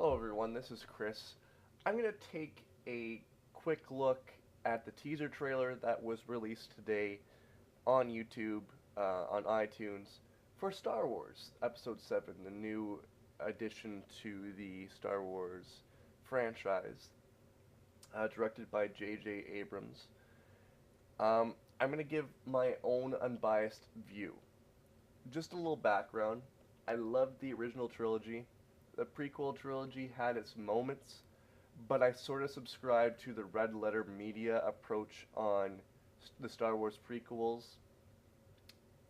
Hello everyone, this is Chris. I'm going to take a quick look at the teaser trailer that was released today on YouTube, on iTunes, for Star Wars Episode 7, the new addition to the Star Wars franchise, directed by J.J. Abrams. I'm going to give my own unbiased view. Just a little background. I loved the original trilogy. The prequel trilogy had its moments, but I sort of subscribe to the red letter media approach on the Star Wars prequels,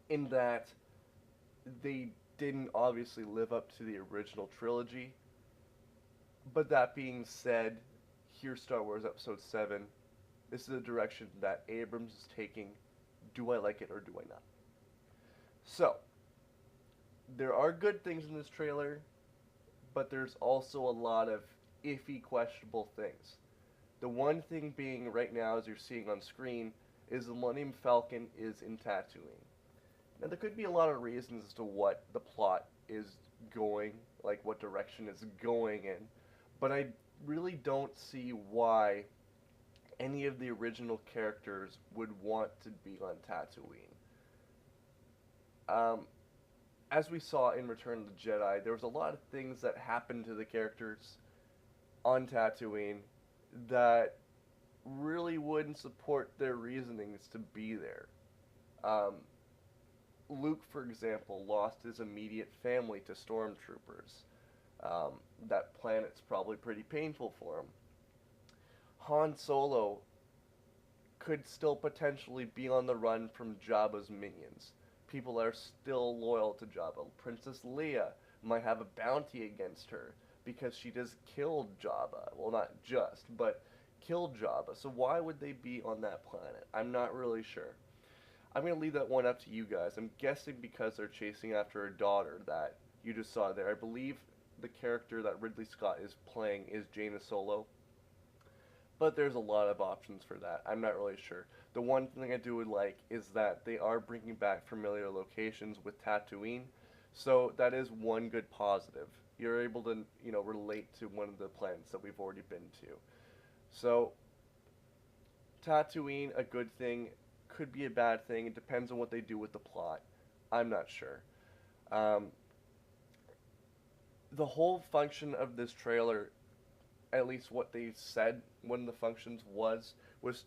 in that they didn't obviously live up to the original trilogy. But that being said, here's Star Wars Episode 7. This is a direction that Abrams is taking. Do I like it or do I not? So, there are good things in this trailer, but there's also a lot of iffy, questionable things. The one thing being right now, as you're seeing on screen, is the Millennium Falcon is in Tatooine. Now, there could be a lot of reasons as to what the plot is going, like what direction it's going in, but I really don't see why any of the original characters would want to be on Tatooine. As we saw in Return of the Jedi, there was a lot of things that happened to the characters on Tatooine that really wouldn't support their reasonings to be there. Um, Luke, for example, lost his immediate family to stormtroopers. That planet's probably pretty painful for him. Han Solo could still potentially be on the run from Jabba's minions. People are still loyal to Jabba. Princess Leia might have a bounty against her because she just killed Jabba. Well, not just, but killed Jabba. So why would they be on that planet? I'm not really sure. I'm going to leave that one up to you guys. I'm guessing because they're chasing after a daughter that you just saw there. I believe the character that Ridley Scott is playing is Jaina Solo. But there's a lot of options for that. I'm not really sure. The one thing I do like is that they are bringing back familiar locations with Tatooine. So that is one good positive. You're able to, relate to one of the planets that we've already been to. So Tatooine, a good thing, could be a bad thing. It depends on what they do with the plot. I'm not sure. Um, the whole function of this trailer, at least what they said one of the functions was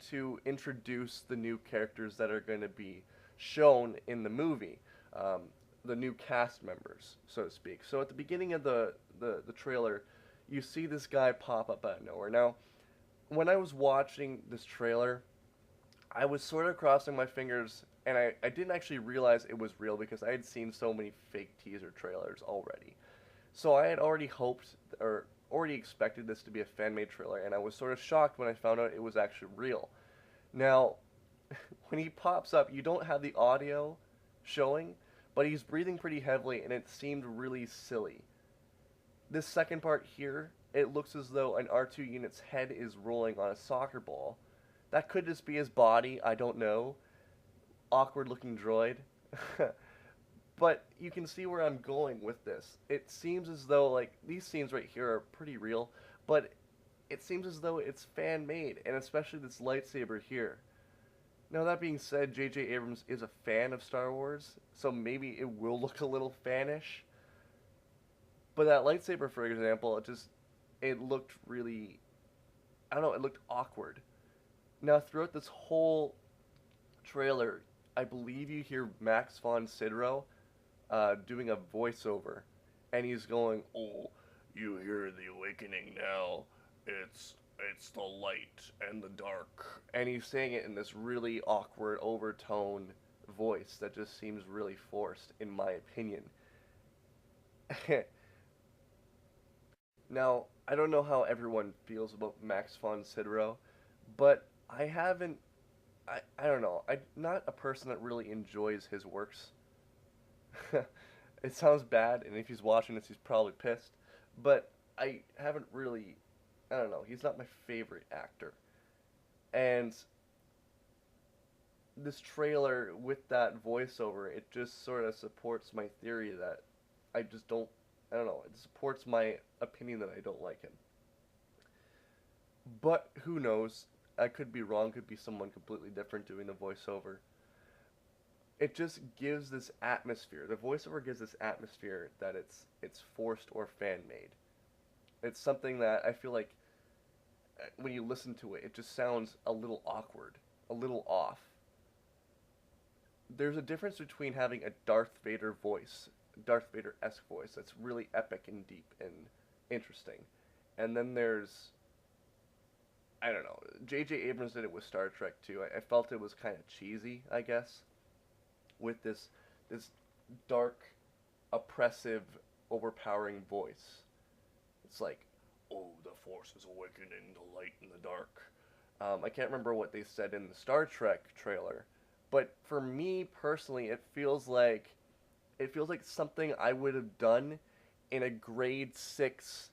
to introduce the new characters that are going to be shown in the movie, the new cast members, so to speak. So at the beginning of the trailer, you see this guy pop up out of nowhere. Now, when I was watching this trailer, I was sort of crossing my fingers, and I didn't actually realize it was real because I had seen so many fake teaser trailers already. So I had already hoped, or already expected this to be a fan-made trailer, and I was sort of shocked when I found out it was actually real. Now, when he pops up, you don't have the audio showing, but he's breathing pretty heavily, and it seemed really silly. This second part here, it looks as though an R2 unit's head is rolling on a soccer ball. That could just be his body, I don't know. Awkward-looking droid. But you can see where I'm going with this. It seems as though, like, these scenes right here are pretty real, but it seems as though it's fan-made, and especially this lightsaber here. Now, that being said, J.J. Abrams is a fan of Star Wars, so maybe it will look a little fanish. But that lightsaber, for example, it looked really, I don't know, it looked awkward. Now, throughout this whole trailer, I believe you hear Max von Sydow doing a voiceover, and he's going, "Oh, you hear the awakening now. It's the light and the dark," and he's saying it in this really awkward overtone voice that just seems really forced, in my opinion. Now, I don't know how everyone feels about Max von Sydow, but I don't know. I'm not a person that really enjoys his works. It sounds bad, and if he's watching this, he's probably pissed. But I haven't really, I don't know, he's not my favorite actor. And this trailer with that voiceover, it just sort of supports my theory that I just don't, I don't know. It supports my opinion that I don't like him. But who knows? I could be wrong. Could be someone completely different doing the voiceover. It just gives this atmosphere. The voiceover gives this atmosphere that it's forced or fan made. It's something that I feel like when you listen to it, it just sounds a little awkward, a little off. There's a difference between having a Darth Vader voice, Darth Vader-esque voice that's really epic and deep and interesting, and then there's, I don't know, J.J. Abrams did it with Star Trek too. I felt it was kind of cheesy, I guess, with this dark, oppressive, overpowering voice. It's like, oh, the Force is awakening the light in the dark. I can't remember what they said in the Star Trek trailer, but for me personally, it feels like something I would have done in a grade 6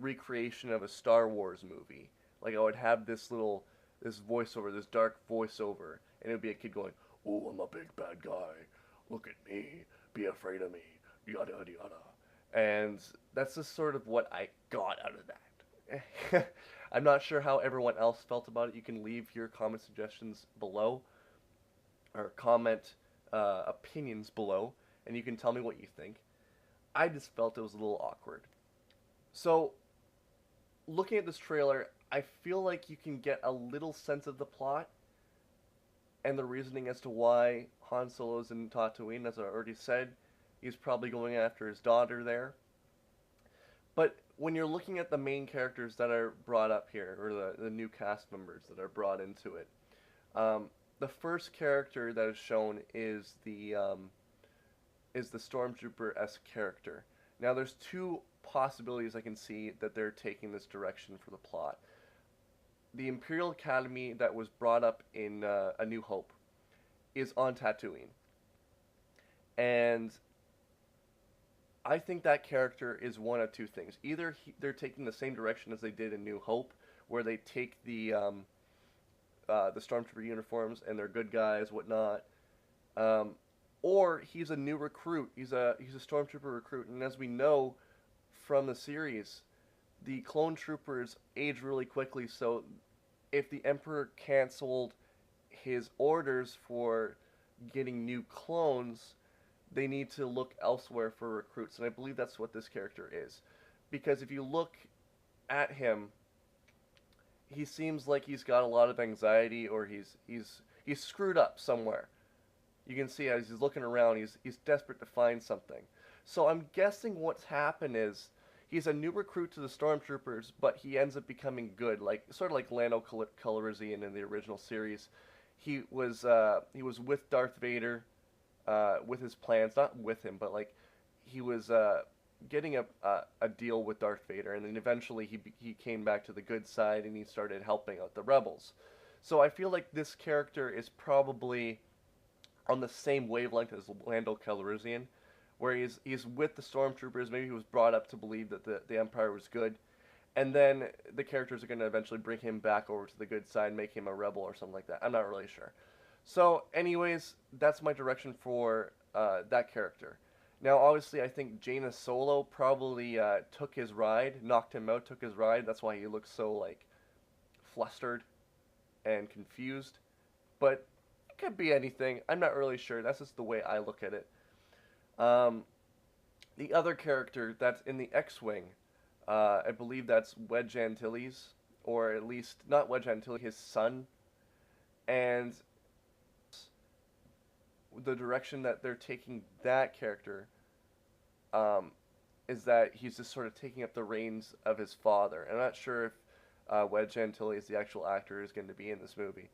recreation of a Star Wars movie. Like I would have this voiceover, this dark voiceover, and it would be a kid going, "Oh, I'm a big bad guy. Look at me. Be afraid of me. Yada yada yada." And that's just sort of what I got out of that. I'm not sure how everyone else felt about it. You can leave your comment suggestions below, or comment opinions below, and you can tell me what you think. I just felt it was a little awkward. So, looking at this trailer, I feel like you can get a little sense of the plot and the reasoning as to why Han Solo's in Tatooine. As I already said, he's probably going after his daughter there. But when you're looking at the main characters that are brought up here, or the new cast members that are brought into it, the first character that is shown is the Stormtrooper-esque character. Now, there's two possibilities I can see that they're taking this direction for the plot. The Imperial Academy that was brought up in A New Hope is on Tatooine. And I think that character is one of two things. Either they're taking the same direction as they did in New Hope, where they take the Stormtrooper uniforms and they're good guys, whatnot. Or he's a new recruit. He's a Stormtrooper recruit, and as we know from the series, the clone troopers age really quickly. So if the Emperor canceled his orders for getting new clones, they need to look elsewhere for recruits, and I believe that's what this character is. Because if you look at him, he seems like he's got a lot of anxiety, or he's screwed up somewhere. You can see as he's looking around, he's desperate to find something. So I'm guessing what's happened is he's a new recruit to the Stormtroopers, but he ends up becoming good, like sort of like Lando Calrissian in the original series. He was with Darth Vader, with his plans, not with him, but like he was getting a deal with Darth Vader, and then eventually he came back to the good side and he started helping out the rebels. So I feel like this character is probably on the same wavelength as Lando Calrissian, where he's with the Stormtroopers. Maybe he was brought up to believe that the Empire was good, and then the characters are going to eventually bring him back over to the good side, make him a rebel or something like that. I'm not really sure. So, anyways, that's my direction for that character. Now, obviously, I think Jaina Solo probably took his ride, knocked him out, took his ride. That's why he looks so, like, flustered and confused. But it could be anything. I'm not really sure. That's just the way I look at it. The other character that's in the X-Wing, I believe that's Wedge Antilles, or at least, not Wedge Antilles, his son. And the direction that they're taking that character is that he's just sort of taking up the reins of his father. I'm not sure if Wedge Antilles, the actual actor, is going to be in this movie,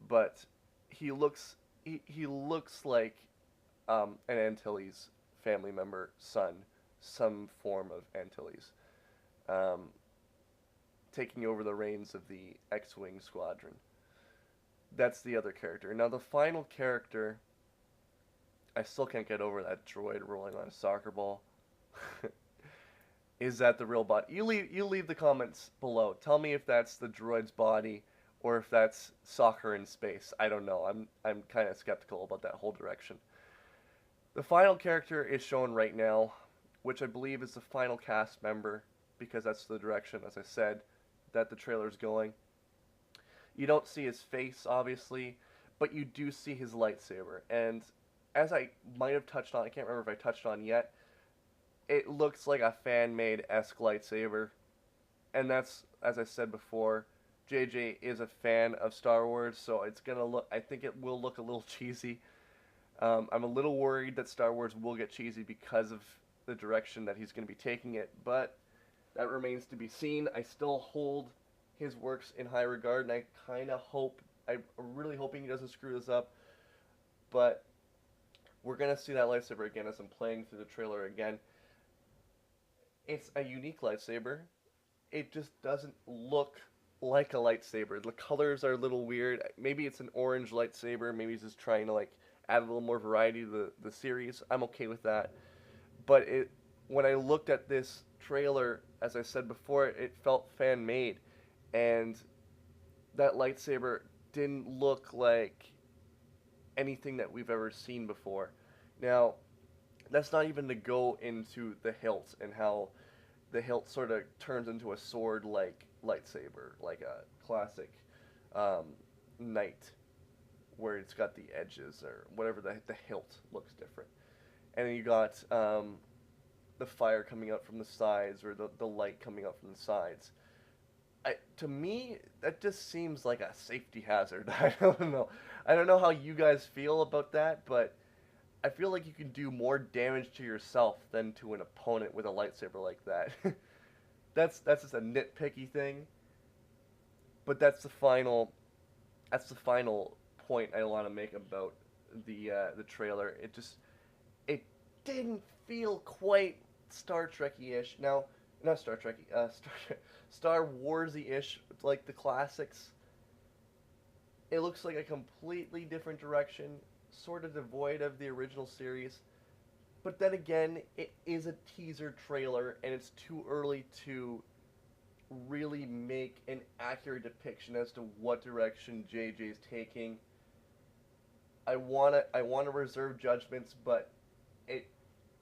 but he looks like an Antilles family member, son, some form of Antilles, taking over the reins of the X-Wing squadron. That's the other character. Now the final character, I still can't get over that droid rolling on a soccer ball. Is that the real body? You leave the comments below. Tell me if that's the droid's body or if that's soccer in space. I don't know. I'm kind of skeptical about that whole direction. The final character is shown right now. which I believe is the final cast member, because that's the direction, as I said, that the trailer's going. You don't see his face, obviously, but you do see his lightsaber. And as I might have touched on, I can't remember if I touched on yet, it looks like a fan-made-esque lightsaber. And that's, as I said before, JJ is a fan of Star Wars, so it's gonna look, I think it will look a little cheesy. I'm a little worried that Star Wars will get cheesy because of the direction that he's going to be taking it, but that remains to be seen. I still hold his works in high regard, and I kind of hope, I'm really hoping he doesn't screw this up, but we're going to see that lightsaber again as I'm playing through the trailer again. It's a unique lightsaber. It just doesn't look like a lightsaber. The colors are a little weird. Maybe it's an orange lightsaber. Maybe he's just trying to like add a little more variety to the series. I'm okay with that. But when I looked at this trailer, as I said before, it felt fan-made. And that lightsaber didn't look like anything that we've ever seen before. Now, that's not even to go into the hilt and how the hilt sort of turns into a sword-like lightsaber, like a classic knight, where it's got the edges or whatever, the hilt looks different. And then you got the fire coming out from the sides, or the light coming out from the sides. To me, that just seems like a safety hazard. I don't know. I don't know how you guys feel about that, but I feel like you can do more damage to yourself than to an opponent with a lightsaber like that. That's just a nitpicky thing, but that's the final point I want to make about the trailer. It didn't feel quite Star Trek-ish. Now, not Star Trek, Star Wars-ish, like the classics. It looks like a completely different direction, sort of devoid of the original series. But then again, it is a teaser trailer, and it's too early to really make an accurate depiction as to what direction JJ's taking. I wanna reserve judgments, but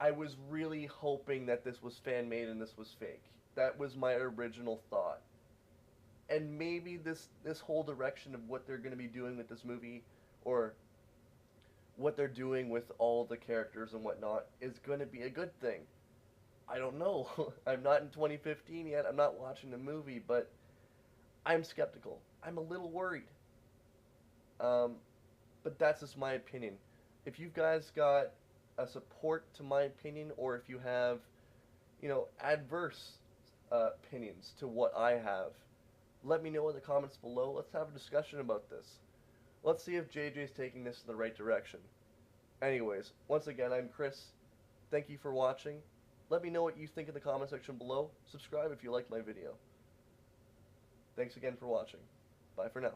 I was really hoping that this was fan-made and this was fake. That was my original thought. And maybe this whole direction of what they're going to be doing with this movie, or what they're doing with all the characters and whatnot, is going to be a good thing. I don't know. I'm not in 2015 yet. I'm not watching the movie, but I'm skeptical. I'm a little worried. But that's just my opinion. If you guys got a support to my opinion, or if you have, adverse opinions to what I have, let me know in the comments below. Let's have a discussion about this. Let's see if JJ's taking this in the right direction. Anyways, once again, I'm Chris. Thank you for watching. Let me know what you think in the comment section below. Subscribe if you like my video. Thanks again for watching. Bye for now.